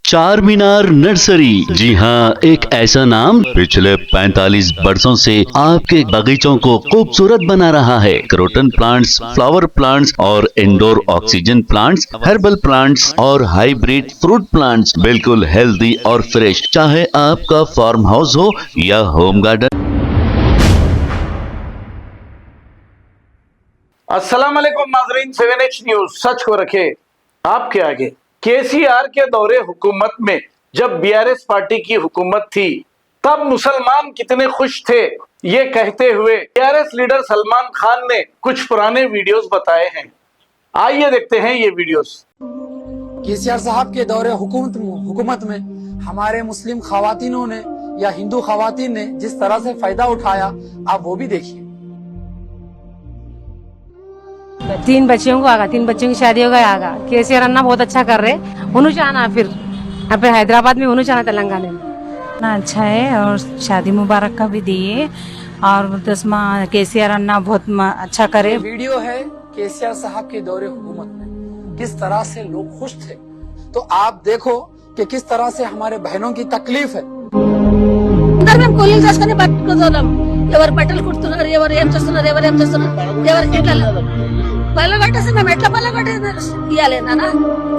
चार मीनार नर्सरी। जी हाँ, एक ऐसा नाम पिछले 45 वर्षों से आपके बगीचों को खूबसूरत बना रहा है। क्रोटन प्लांट्स, फ्लावर प्लांट्स और indoor oxygen plants, herbal plants और हाइब्रिड फ्रूट प्लांट्स, बिल्कुल हेल्दी और फ्रेश। चाहे आपका फार्म हाउस हो या होम गार्डन। अस्सलाम वालेकुम नाज़रीन, 7H न्यूज सच को रखे आपके आगे। केसीआर के दौरे हुकूमत में जब बीआरएस पार्टी की हुकूमत थी तब मुसलमान कितने खुश थे, ये कहते हुए बीआरएस लीडर सलमान खान ने कुछ पुराने वीडियोस बताए हैं। आइए देखते हैं ये वीडियोस। केसीआर साहब के दौरे हुकूमत में हमारे मुस्लिम खवातीनों ने या हिंदू खवातीन ने जिस तरह से फायदा उठाया, आप वो भी देखिए। 3 बच्चियों को आगा, 3 बच्चों की शादी हो गई आगा। केसीआर अन्ना बहुत अच्छा कर रहे, उन्होंने जाना फिर यहाँ पे हैदराबाद में, उन्होंने जाना तेलंगाना में ना अच्छा है और शादी मुबारक का भी दिए और केसीआर अन्ना बहुत अच्छा करे। वीडियो है केसीआर साहब के दौरे हुकूमत में किस तरह से लोग खुश थे, तो आप देखो कि किस तरह से हमारे बहनों की तकलीफ है। ఎవరు బట్టలు కుడుతున్నారు, ఎవరు ఏం చేస్తున్నారు, ఎవరు ఏం చేస్తున్నారు, ఎవరు पहले से मैं मेटला पहले किया लेना ना,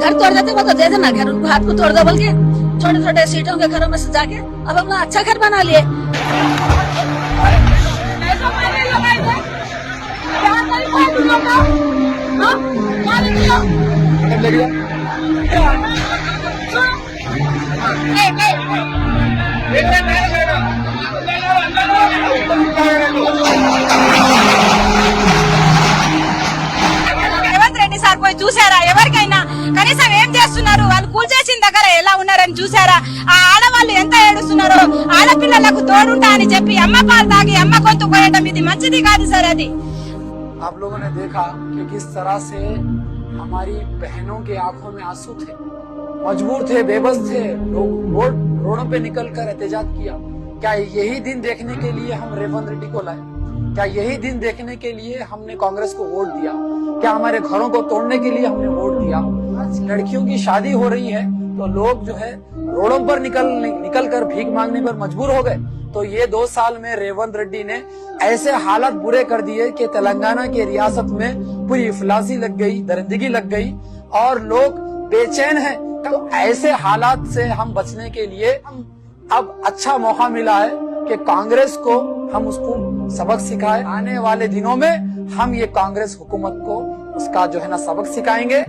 घर तोड़ देते वो तो दे देना, घर उनको हाथ को तोड़ दो बोल के छोटे छोटे सीटों के घरों में से जाके अब हम अच्छा घर बना लिए। సార్ పోయి చూసారా? ఎవరికైనా కనీసం ఏం చేస్తున్నారు, వాళ్ళు కూల్ చేసిన దగ్గర ఎలా ఉన్నారని చూసారా? ఆ ఆడవాళ్ళు ఎంత ఏడుస్తున్నారో, ఆడపిల్లలకు తోడుంటా అని చెప్పి అమ్మ పాలు తాగి అమ్మ గొంతు కోయడం ఇది మంచిది కాదు సార్। అది आप लोगों ने देखा कि किस तरह से हमारी बहनों के आंखों में आंसू थे, मजबूर थे, बेबस थे, लोग रोडों पे निकलकर एहतजाज किया। क्या यही दिन देखने के लिए हम रेवंत रेड्डी को लाए? क्या यही दिन देखने के लिए हमने कांग्रेस को वोट दिया? क्या हमारे घरों को तोड़ने के लिए हमने वोट दिया? लड़कियों की शादी हो रही है तो लोग जो है रोडों पर निकल कर भीख मांगने पर मजबूर हो गए। तो ये 2 साल में रेवंत रेड्डी ने ऐसे हालात बुरे कर दिए कि तेलंगाना के रियासत में पूरी इफलासी लग गई, दरिंदगी लग गई और लोग बेचैन हैं। तो ऐसे हालात से हम बचने के लिए अब अच्छा मौका मिला है कि कांग्रेस को हम उसको सबक सिखाए। आने वाले दिनों में हम ये कांग्रेस हुकूमत को उसका जो है ना सबक सिखाएंगे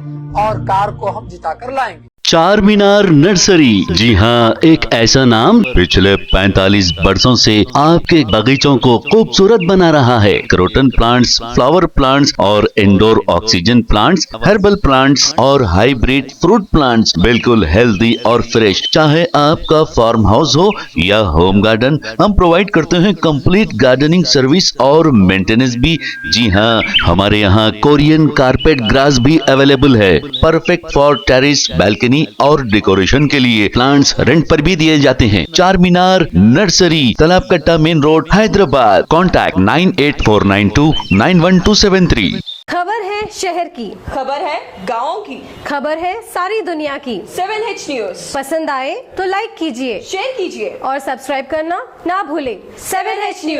और कार को हम जिता कर लाएंगे। चार मीनार नर्सरी। जी हाँ, एक ऐसा नाम पिछले 45 वर्षों से आपके बगीचों को खूबसूरत बना रहा है। क्रोटन प्लांट्स, फ्लावर प्लांट्स और indoor oxygen plants, herbal plants और हाइब्रिड फ्रूट प्लांट्स, बिल्कुल हेल्दी और फ्रेश। चाहे आपका फार्म हाउस हो या होम गार्डन, हम प्रोवाइड करते हैं कंप्लीट गार्डनिंग सर्विस और मेंटेनेंस भी। जी हाँ, हमारे यहाँ कोरियन कारपेट ग्रास भी अवेलेबल है, परफेक्ट फॉर टेरेस, बैल्कनी और डेकोरेशन के लिए। प्लांट्स रेंट पर भी दिए जाते हैं। चार मीनार नर्सरी, तालाब कट्टा मेन रोड, हैदराबाद। कॉन्टैक्ट 9849291273। खबर है शहर की, खबर है गाँव की, खबर है सारी दुनिया की। 7H न्यूज पसंद आए तो लाइक कीजिए, शेयर कीजिए और सब्सक्राइब करना ना भूलें। 7H news.